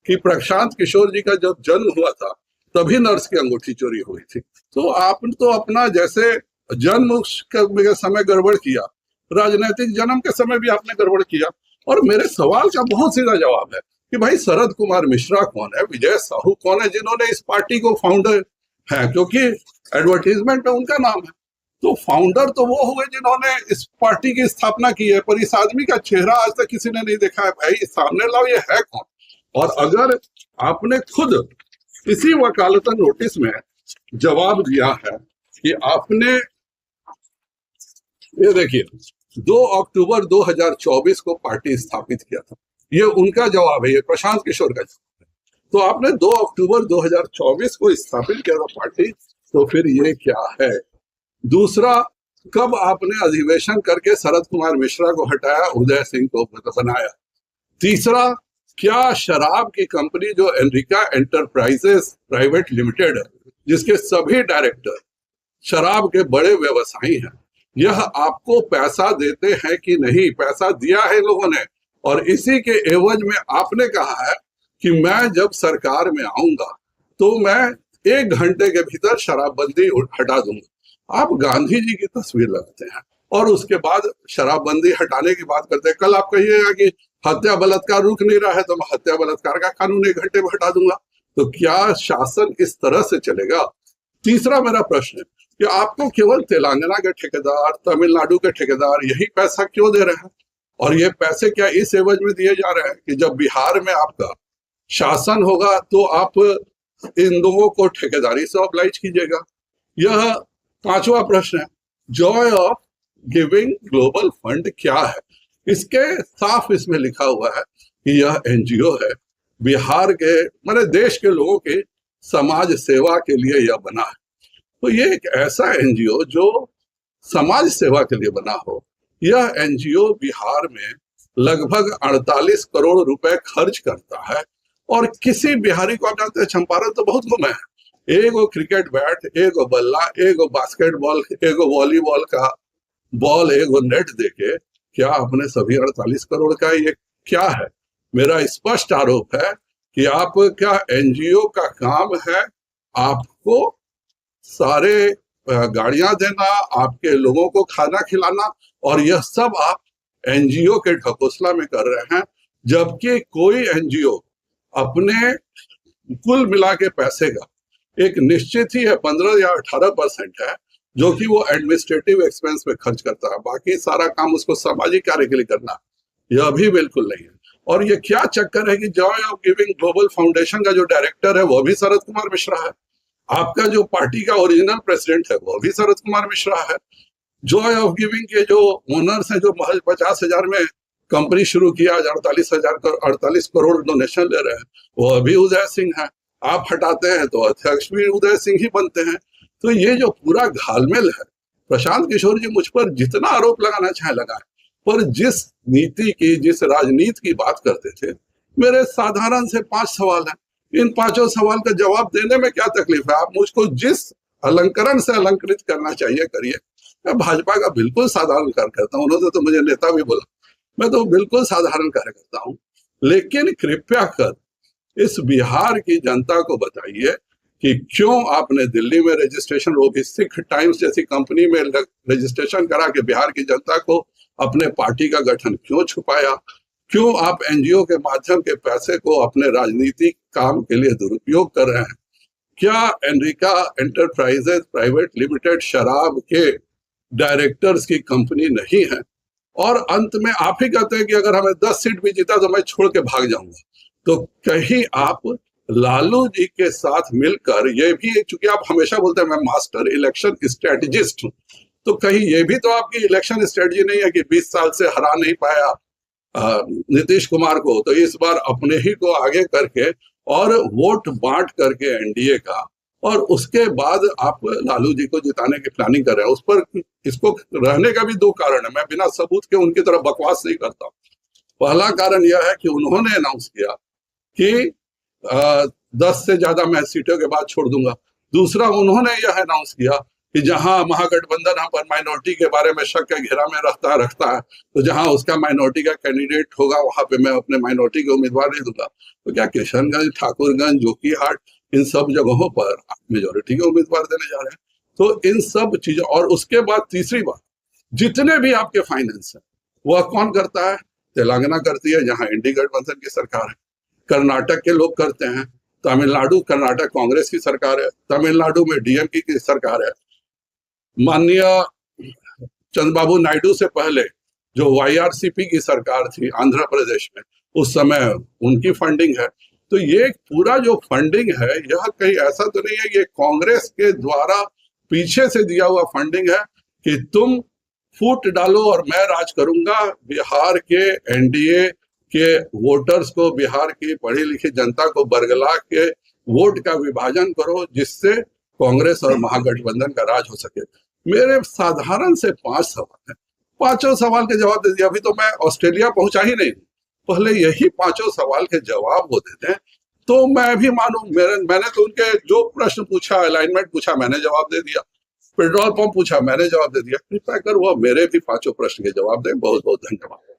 कि प्रशांत किशोर जी का जब जन्म हुआ था तभी नर्स की अंगूठी चोरी हुई थी। तो आपने तो अपना जैसे जन्म के समय गड़बड़ किया, राजनीतिक जन्म के समय भी आपने गड़बड़ किया। और मेरे सवाल का बहुत सीधा जवाब है कि भाई शरद कुमार मिश्रा कौन है, विजय साहू कौन है, जिन्होंने इस पार्टी को फाउंडर है, क्योंकि एडवर्टीजमेंट में उनका नाम है। तो फाउंडर तो वो हुए जिन्होंने इस पार्टी की स्थापना की है, पर इस आदमी का चेहरा आज तक किसी ने नहीं देखा है। भाई सामने लाओ, ये है कौन। और अगर आपने खुद इसी वकालतन नोटिस में जवाब दिया है कि आपने, ये देखिए 2 अक्टूबर 2024 को पार्टी स्थापित किया था, ये उनका जवाब है, ये प्रशांत किशोर का जवाब है। तो आपने 2 अक्टूबर 2024 को स्थापित किया था पार्टी, तो फिर ये क्या है। दूसरा, कब आपने अधिवेशन करके शरद कुमार मिश्रा को हटाया, उदय सिंह को बनाया। तीसरा, क्या शराब की कंपनी जो एनरिका एंटरप्राइजेस प्राइवेट लिमिटेड है, जिसके सभी डायरेक्टर शराब के बड़े व्यवसायी हैं, यह आपको पैसा देते हैं कि नहीं। पैसा दिया है लोगों ने, और इसी के एवज में आपने कहा है कि मैं जब सरकार में आऊंगा तो मैं 1 घंटे के भीतर शराबबंदी हटा दूंगा। आप गांधी जी की तस्वीर लगाते हैं और उसके बाद शराबबंदी हटाने की बात करते हैं। कल आप कहिएगा कि हत्या बलात्कार रुक नहीं रहा है तो मैं हत्या बलात्कार का कानून 1 घंटे में हटा दूंगा। तो क्या शासन इस तरह से चलेगा। तीसरा मेरा प्रश्न है कि आपको केवल तेलंगाना के ठेकेदार, तमिलनाडु के ठेकेदार यही पैसा क्यों दे रहे हैं, और ये पैसे क्या इस एवज में दिए जा रहे हैं कि जब बिहार में आपका शासन होगा तो आप इन लोगों को ठेकेदारी से ऑब्लाइज कीजिएगा। यह 5वां प्रश्न है, Joy of giving global fund क्या है। इसके साफ इसमें लिखा हुआ है कि यह एनजीओ है, बिहार के माने देश के लोगों की समाज सेवा के लिए यह बना है। तो ये एक ऐसा एनजीओ जो समाज सेवा के लिए बना हो। यह एनजीओ बिहार में लगभग 48 करोड़ रुपए खर्च करता है, और किसी बिहारी को, आप जानते हैं चंपारण तो बहुत घूमे हैं, एगो क्रिकेट बैट, एगो बल्ला, एगो बास्केटबॉल, एगो वॉलीबॉल का बॉल, एगो नेट देके क्या अपने सभी 48 करोड़ का ये क्या है। मेरा स्पष्ट आरोप है कि आपका एनजीओ का काम है आपको सारे गाड़ियां देना, आपके लोगों को खाना खिलाना, और यह सब आप एनजीओ के ढकोसला में कर रहे हैं। जबकि कोई एनजीओ अपने कुल मिला के पैसे का एक निश्चित ही है 15 या 18% है जो कि वो एडमिनिस्ट्रेटिव एक्सपेंस में खर्च करता है, बाकी सारा काम उसको सामाजिक कार्य के लिए करना, यह भी बिल्कुल नहीं है। और ये क्या चक्कर है कि Joy of giving global foundation का जो डायरेक्टर है वो भी शरद कुमार मिश्रा है, आपका जो पार्टी का ओरिजिनल प्रेसिडेंट है वो भी शरद कुमार मिश्रा है, जॉय ऑफ गिविंग के जो ओनर्स हैं जो महज 50,000 में कंपनी शुरू किया, 48 करोड़ डोनेशन ले रहे हैं, वो अभी उदय सिंह है। आप हटाते हैं तो अध्यक्ष भी उदय सिंह ही बनते हैं। तो ये जो पूरा घालमेल है, प्रशांत किशोर जी मुझ पर जितना आरोप लगाना चाहे लगाए, पर जिस नीति की, जिस राजनीति की बात करते थे, मेरे साधारण से 5 सवाल हैं। इन 5 सवाल का जवाब देने में क्या तकलीफ है। आप मुझको जिस अलंकरण से अलंकृत करना चाहिए करिए। मैं भाजपा का बिल्कुल साधारण कार्य करता हूँ, उन्होंने तो मुझे नेता भी बोला, मैं तो बिल्कुल साधारण कार्य करता हूँ। लेकिन कृपया कर इस बिहार की जनता को बताइए कि क्यों आपने दिल्ली में रजिस्ट्रेशन, वो भी सिख टाइम्स जैसी कंपनी में रजिस्ट्रेशन करा के बिहार की जनता को अपने पार्टी का गठन क्यों छुपाया। क्यों आप एनजीओ के माध्यम के पैसे को अपने राजनीतिक काम के लिए दुरुपयोग कर रहे हैं। क्या एनरिका एंटरप्राइजेस प्राइवेट लिमिटेड शराब के डायरेक्टर्स की कंपनी नहीं है। और अंत में आप ही कहते हैं कि अगर हमें 10 सीट भी जीता तो मैं छोड़ के भाग जाऊंगा। तो कहीं आप लालू जी के साथ मिलकर, ये भी चूंकि आप हमेशा बोलते हैं मैं मास्टर इलेक्शन स्ट्रेटेजिस्ट हूं, तो कहीं ये भी तो आपकी इलेक्शन स्ट्रेटजी नहीं है कि 20 साल से हरा नहीं पाया नीतीश कुमार को, तो इस बार अपने ही को आगे करके और वोट बांट करके एनडीए का, और उसके बाद आप लालू जी को जिताने की प्लानिंग कर रहे हैं। उस पर इसको रहने का भी 2 कारण है, मैं बिना सबूत के उनकी तरफ बकवास नहीं करता। पहला कारण यह है कि उन्होंने अनाउंस किया कि 10 से ज्यादा मैं सीटों के बाद छोड़ दूंगा। दूसरा, उन्होंने यह अनाउंस किया कि जहां महागठबंधन हम पर माइनॉरिटी के बारे में शक के घेरा में रखता है, तो जहां उसका माइनॉरिटी का कैंडिडेट होगा वहां पे मैं अपने माइनॉरिटी के उम्मीदवार नहीं दूंगा। तो क्या किशनगंज, ठाकुरगंज, जोकीहाट, इन सब जगहों पर आप मेजोरिटी के उम्मीदवार देने जा रहे हैं? तो इन सब चीजों, और उसके बाद तीसरी बात, जितने भी आपके फाइनेंस है वह कौन करता है? तेलंगाना करती है, जहां इंडी गठबंधन की सरकार है। कर्नाटक के लोग करते हैं, तमिलनाडु, कर्नाटक कांग्रेस की सरकार है, तमिलनाडु में डीएमके की सरकार है। माननीय चंद्रबाबू नायडू से पहले जो वाईआरसीपी की सरकार थी आंध्र प्रदेश में, उस समय उनकी फंडिंग है। तो ये पूरा जो फंडिंग है, यह कहीं ऐसा तो नहीं है ये कांग्रेस के द्वारा पीछे से दिया हुआ फंडिंग है कि तुम फूट डालो और मैं राज करूंगा, बिहार के एनडीए के वोटर्स को, बिहार की पढ़ी लिखी जनता को बरगला के वोट का विभाजन करो, जिससे कांग्रेस और महागठबंधन का राज हो सके। मेरे साधारण से 5 सवाल है, 5 सवाल के जवाब दे दिया। अभी तो मैं ऑस्ट्रेलिया पहुंचा ही नहीं, पहले यही 5 सवाल के जवाब वो देते हैं तो मैं भी मानूं। मैंने तो उनके जो प्रश्न पूछा, अलाइनमेंट पूछा, मैंने जवाब दे दिया। पेट्रोल पंप पूछा, मैंने जवाब दे दिया। कृपया कर वो मेरे भी 5 प्रश्न के जवाब दें। बहुत बहुत धन्यवाद।